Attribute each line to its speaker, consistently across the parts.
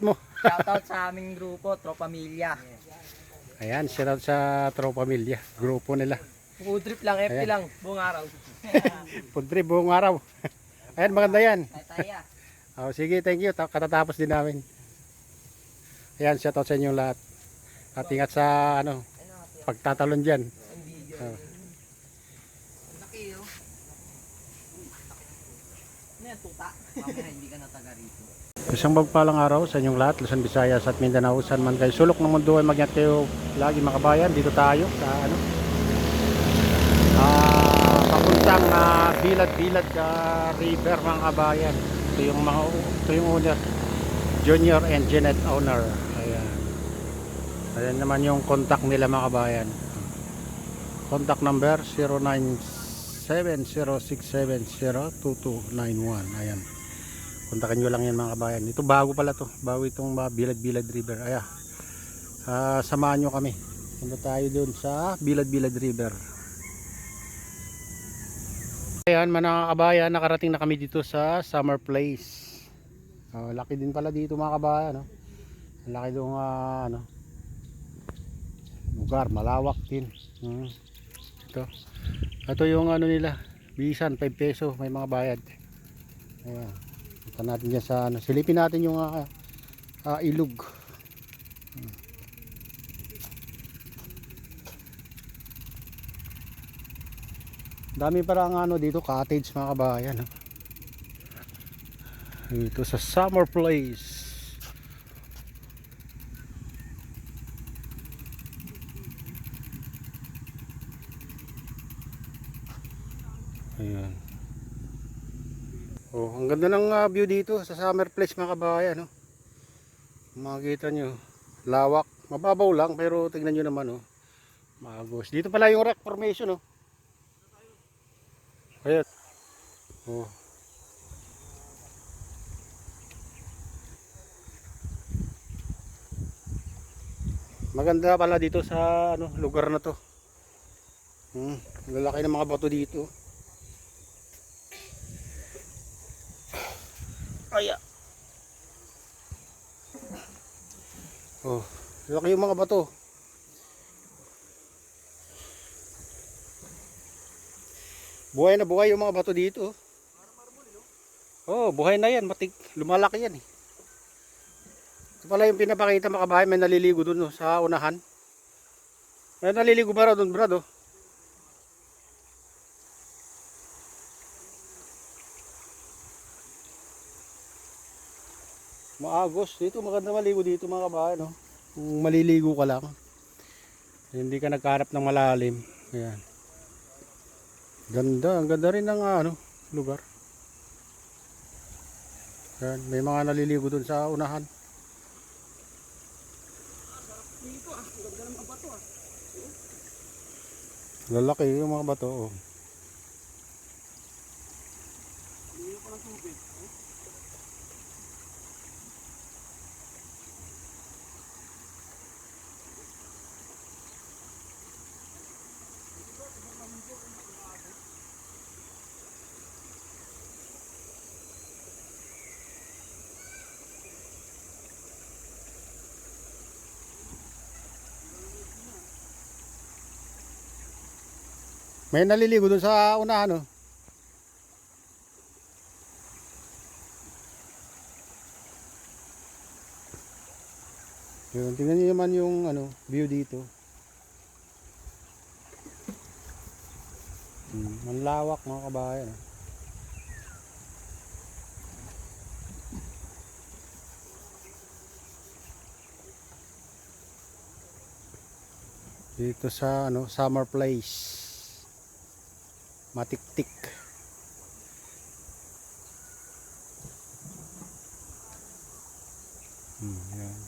Speaker 1: Mo.
Speaker 2: Shoutout sa aming grupo, Tropamilya.
Speaker 1: Ayan, shoutout sa Tropamilya, grupo nila.
Speaker 2: Food trip lang, FT
Speaker 1: Ayan.
Speaker 2: lang, buong araw.
Speaker 1: Food trip buong araw. Ayan, maganda yan.
Speaker 2: Taya.
Speaker 1: Oh, sige, thank you. Katatapos din namin. Ayan, shoutout sa inyong lahat. At ingat sa pagtatalon diyan. Oh.
Speaker 2: Laki yun. Ano yan, tuta? Mamaya hindi ka na taga rito.
Speaker 1: Isang magpalang araw sa inyong lahat, Luzon, Visayas at Mindanao, saan man kayo sulok ng mundo ay mag-ingat kayo lagi mga kabayan. Dito tayo sa papuntang Bilad-Bilad River mga kabayan. Ito yung owner, Junior and Jeanette owner. Ayan. Ayan naman yung contact nila mga kabayan. Contact number 097067022291. Ayan. Kontakin nyo lang yan mga kabayan. Ito bago pala to. Bago itong Bilad-Bilad River. Ayan. Samahan nyo kami. Punta tayo dun sa Bilad-Bilad River. Ayan mga kabayan. Nakarating na kami dito sa Summer Place. Laki din pala dito mga kabayan. Laki dong lugar. Malawak din. Ito yung nila. Bisan 5 peso. May mga bayad. Ayan. Punta natin dyan sa silipin natin yung ilog. Dami parang dito cottage mga kabayan. Dito sa Summer Place. Ayan. Oh, ang ganda ng view dito sa Summer Place mga kabayan, no. Makikita nyo, lawak, mababaw lang pero tingnan nyo naman, maagos. Dito pala yung rock formation, Ayan. Oh. Maganda pala dito sa lugar na to. Lalaki ng mga bato dito. Aya. Oh, laki yung mga bato. Buhay na buhay yung mga bato dito. Oh, buhay na yan, lumalaki yan eh. Ito pala yung pinapakita mga kabahay, may naliligo dun sa unahan. May naliligo ba raw dun, brad? Maagos dito, maganda maligo dito mga kabayan, Kung maliligo ka lang, hindi ka nagkaharap ng malalim. Ayan. Ganda, ang ganda rin ng lugar. Ayan, may mga naliligo dun sa unahan.
Speaker 2: Dito ang ganda ng mga bato
Speaker 1: Lalaki yung mga bato,
Speaker 2: Dito ko ng tubig.
Speaker 1: May naliligo dun sa unahan, Yun, tingnan niyo naman yung view dito. Ang lawak mga kabayan. Dito sa Summer Place. Matiktik. Yan.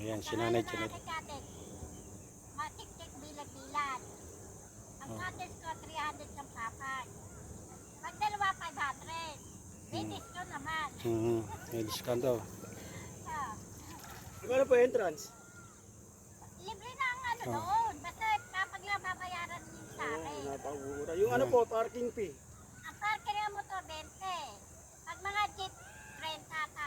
Speaker 1: Ayan, si Nanay Janet.
Speaker 3: Matiktik Bilad-Bilad. Ang contest ko 300 ng papan. Pag dalawa 500. May discount naman.
Speaker 1: May discount daw.
Speaker 3: Ah,
Speaker 2: Magkano po entrance?
Speaker 3: libre na ang ano doon. Basta kapag lang babayaran din sa
Speaker 2: Oo,
Speaker 3: akin.
Speaker 2: napakamura. Yung ano po, parking fee.
Speaker 3: Ang parking ng motor, 20. Pag mga jeep, 30 ta.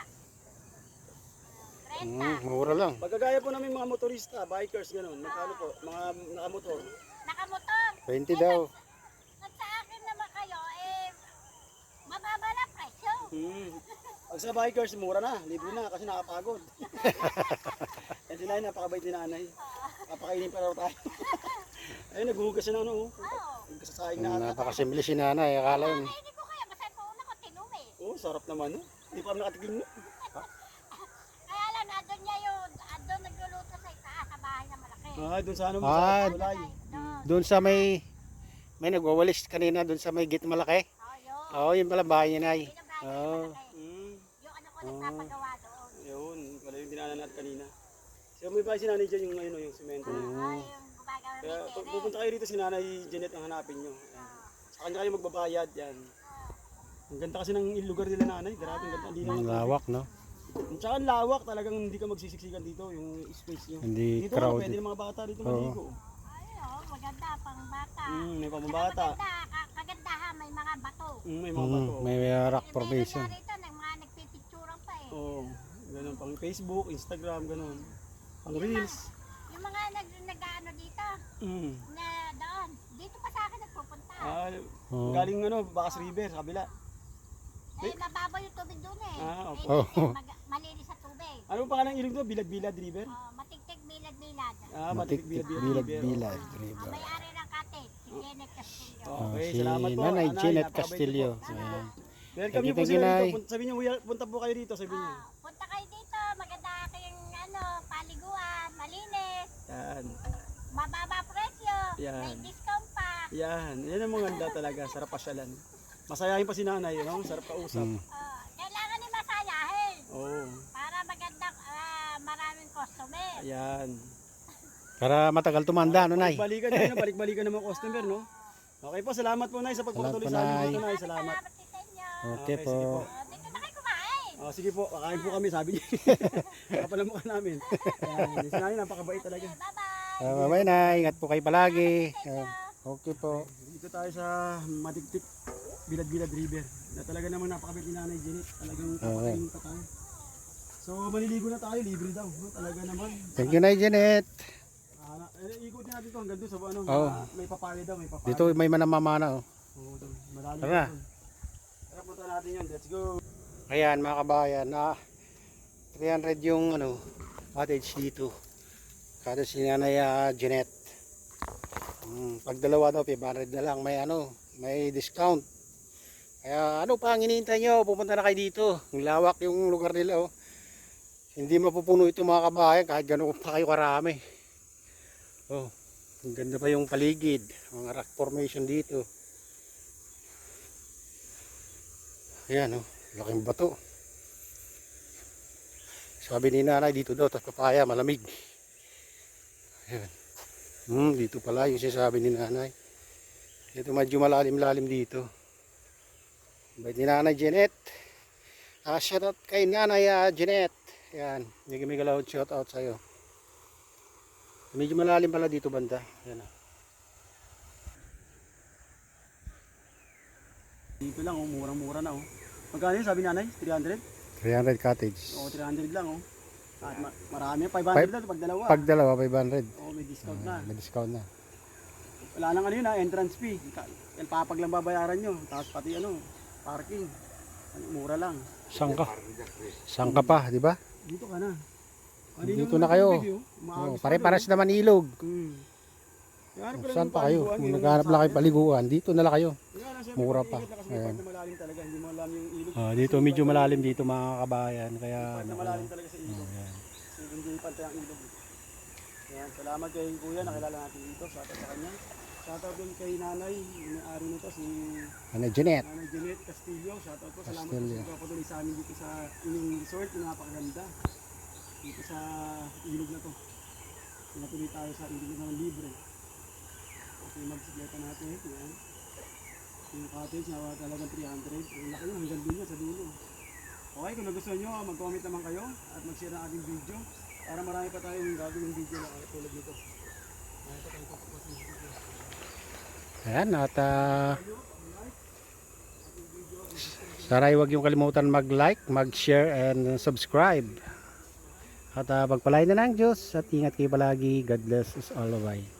Speaker 3: 30.
Speaker 1: Mura lang.
Speaker 2: Pagkagaya po namin mga motorista, bikers, gano'n. Magkano po? Mga nakamotor.
Speaker 3: Nakamotor.
Speaker 1: 20 daw.
Speaker 3: At sa akin naman kayo, mababa na presyo.
Speaker 2: Pag sa bikers, mura na. Libre na kasi nakapagod. Yan si nanay, napakabait ni nanay. Papakainin pa raw tayo. Ayun, naghuhugas siya ng ano.
Speaker 3: Oo.
Speaker 2: Nagkasasaing na ata.
Speaker 1: Napakasimple si nanay. Akala yun.
Speaker 3: Hindi ko kaya, basta po una ko tinumi.
Speaker 2: Oh, sarap naman. No? Hindi pa kami nakatikim. No?
Speaker 3: Kaya lang, andun niya yun. Andun nagluluto sa itaas, sa bahay na malaki.
Speaker 2: Doon sa ano mo,
Speaker 1: Ah,
Speaker 2: sa tulay.
Speaker 3: Doon.
Speaker 1: Doon sa may nagwawalis kanina doon sa may gate malaki.
Speaker 3: Oh, yun.
Speaker 1: Oo, yun pala bahay niya, Nay.
Speaker 3: Yun ang bahay na
Speaker 1: Oo.
Speaker 3: malaki.
Speaker 2: Mm,
Speaker 3: Yung ano ko nagpapagawa doon.
Speaker 2: yun, wala yung dinaanan natin kanina. So may bahay si nanay dyan yung, ano, yung semento.
Speaker 3: Yung gumagawa
Speaker 2: Kaya
Speaker 3: ng
Speaker 2: pag
Speaker 3: tere.
Speaker 2: pupunta kayo rito si nanay Janet ang hanapin nyo. Ayan. Sa kanya kayo magbabayad. Yan. Ang ganda kasi ng lugar nila nanay. Grabe, ang ganda. Ang linaw.
Speaker 1: Ang lawak, no?
Speaker 2: At saka ang lawak, talagang hindi ka magsisiksikan dito, yung space nyo.
Speaker 1: Hindi
Speaker 2: Dito nga, pwede
Speaker 1: crowded.
Speaker 2: ng mga bata dito
Speaker 1: Oo.
Speaker 2: maligo.
Speaker 3: Ayun, maganda pang bata.
Speaker 2: May
Speaker 3: Saka
Speaker 2: pamabata.
Speaker 3: maganda, kagandahan, may mga bato.
Speaker 2: May mga bato.
Speaker 1: May rock
Speaker 3: Meron
Speaker 1: formation.
Speaker 3: nga rito, ng mga nagpipicturan pa eh.
Speaker 2: Oo. Ganun, pang Facebook, Instagram, ganun. Pang Reels.
Speaker 3: Yung mga nag-ano dito,
Speaker 2: Mm.
Speaker 3: na doon, dito pa sa akin nagpupunta.
Speaker 1: Oo.
Speaker 2: Galing ano, Bacas River, sa kabila.
Speaker 3: Mababaw yung tubig doon eh.
Speaker 2: Opo.
Speaker 1: Oo.
Speaker 3: Malinis sa tubig.
Speaker 2: Ano pa pangalan ng ilog to? Bilad-Bilad River?
Speaker 3: Matiktik, bilad-bilad.
Speaker 1: Matiktik,
Speaker 2: Bilad
Speaker 1: bilad,
Speaker 2: River.
Speaker 1: bilad.
Speaker 3: May-ari ng cottage, si Janet Castillo.
Speaker 2: Okay,
Speaker 1: Si
Speaker 2: salamat po.
Speaker 1: Nanay Janet
Speaker 2: napakabait
Speaker 1: Castillo.
Speaker 2: niyo po.
Speaker 1: Ayan.
Speaker 2: Welcome niyo po
Speaker 1: Thank you,
Speaker 2: sila
Speaker 1: Nay.
Speaker 2: dito. Sabi niyo, punta po kayo dito, sabi niyo.
Speaker 3: Punta kayo dito, maganda kayong paliguan, malinis,
Speaker 2: Yan.
Speaker 3: mababa presyo,
Speaker 2: Yan.
Speaker 3: may discount pa.
Speaker 2: Yan. Yan ang mga ganda talaga. Sarap pasyalan. Masayahin pa si nanay, no? Sarap kausap.
Speaker 3: Kailangan ni masayahin
Speaker 2: Oo.
Speaker 3: para magandang maraming customer.
Speaker 2: Ayan.
Speaker 1: Para matagal tumanda, no, Nay?
Speaker 2: Balik-balikan naman customer, no? Okay po, salamat po, Nay, sa pagpapatuloy
Speaker 1: Salamat po,
Speaker 2: sa amin
Speaker 1: Nay.
Speaker 2: dito, Nay. Salamat.
Speaker 3: Salamat din sa inyo.
Speaker 1: Okay
Speaker 2: sige
Speaker 1: po.
Speaker 3: Dito na kayo kumain.
Speaker 2: Sige po, kakain po kami, sabi niya. Kapal ang mukha namin. Ayan, si nanay, napakabait talaga.
Speaker 3: Bye-bye.
Speaker 1: Bye-bye, Nay. Ingat po kayo palagi. Okay po.
Speaker 2: Dito tayo sa Matiktik, Bilad-Bilad River. Na talaga naman napakabait ni Nanay Janet. Talagang papakainin pa tayo. So maliligo na tayo, libre daw. No? Talaga naman.
Speaker 1: Thank you, Nay Janet.
Speaker 2: Ikutin natin to hanggang doon sa ano,
Speaker 1: Oo.
Speaker 2: may papaya daw, may papaya.
Speaker 1: Dito may manamamana, oh.
Speaker 2: Oo, doon. Malalim
Speaker 1: Tara.
Speaker 2: doon. Tara, punta natin yun. Let's go.
Speaker 1: Ayan, mga kabayan. 300 yung cottage dito. Kada si Nanay Janet. Pag dalawa daw, 500 na lang. May discount. Kaya ano pa ang hinihintay nyo? Pupunta na kayo dito. Ang lawak yung lugar nila, oh. Hindi mapupuno ito, mga kabayan, kahit gano'n pa kayo karami. Oh, ang ganda pa yung paligid. Mga rock formation dito. Ayan, oh. Laking bato. Sabi ni nanay, dito daw, tapos papaya, malamig. Ayan. Dito pala yung sinasabi ni nanay. Ito medyo malalim-lalim dito. Bait ni nanay Janet. Shout out kay nanay Janet. Ayan, may galawad shout out sa'yo. Medyo malalim pala dito banda. Ayan.
Speaker 2: Dito lang, oh, murang-mura na. Oh. Magkano yun, sabi nanay? 300?
Speaker 1: 300 cottage.
Speaker 2: Oo, 300 lang. Oh. At marami, 500 lang pag dalawa.
Speaker 1: Pag dalawa, 500.
Speaker 2: Oo, may discount na.
Speaker 1: May discount na.
Speaker 2: Wala nang ano yun, entrance fee. Yan papag lang babayaran nyo. Tapos pati parking. Mura lang.
Speaker 1: Sangka pa, di ba?
Speaker 2: Dito ka na.
Speaker 1: Dito na kayo. Pare-pares naman ilog. Saan pa kayo? Kung naghanap lang kayo paliguan, dito na lang kayo. Mura pa. Ayan.
Speaker 2: Malalim talaga, hindi mo alam yung ilog.
Speaker 1: Dito medyo malalim dito, mga kabayan. Kaya
Speaker 2: Malalim talaga sa ilog.
Speaker 1: ayan.
Speaker 2: So, hindi pantay ang ilog. Ayan, salamat kay kuya, nakilala natin dito. Shoutout sa kanya. Shoutout din kay nanay, yung may-ari nito, si
Speaker 1: Ano, Janet?
Speaker 2: Nanay Janet Castillo. Shoutout po, salamat po
Speaker 1: Castillo.
Speaker 2: sa pagpapatuloy sa amin dito sa inyong resort na napakaganda. Dito sa ilog na to. Pinatuloy tayo sa ilog na libre. Okay, magbisikleta natin. Ayan. Yung cottage na talagang 300. Ang laki yun, hanggang dun yun sa dulo. Okay, kung nagustuhan nyo, mag-comment naman kayo at mag-share ng ating video para marami pa tayong gagawin video na tulad dito.
Speaker 1: Ayan, at sana huwag yung kalimutan mag-like, mag-share, and subscribe. At pagpalain na ng Diyos at ingat kayo palagi. God bless us all. Bye.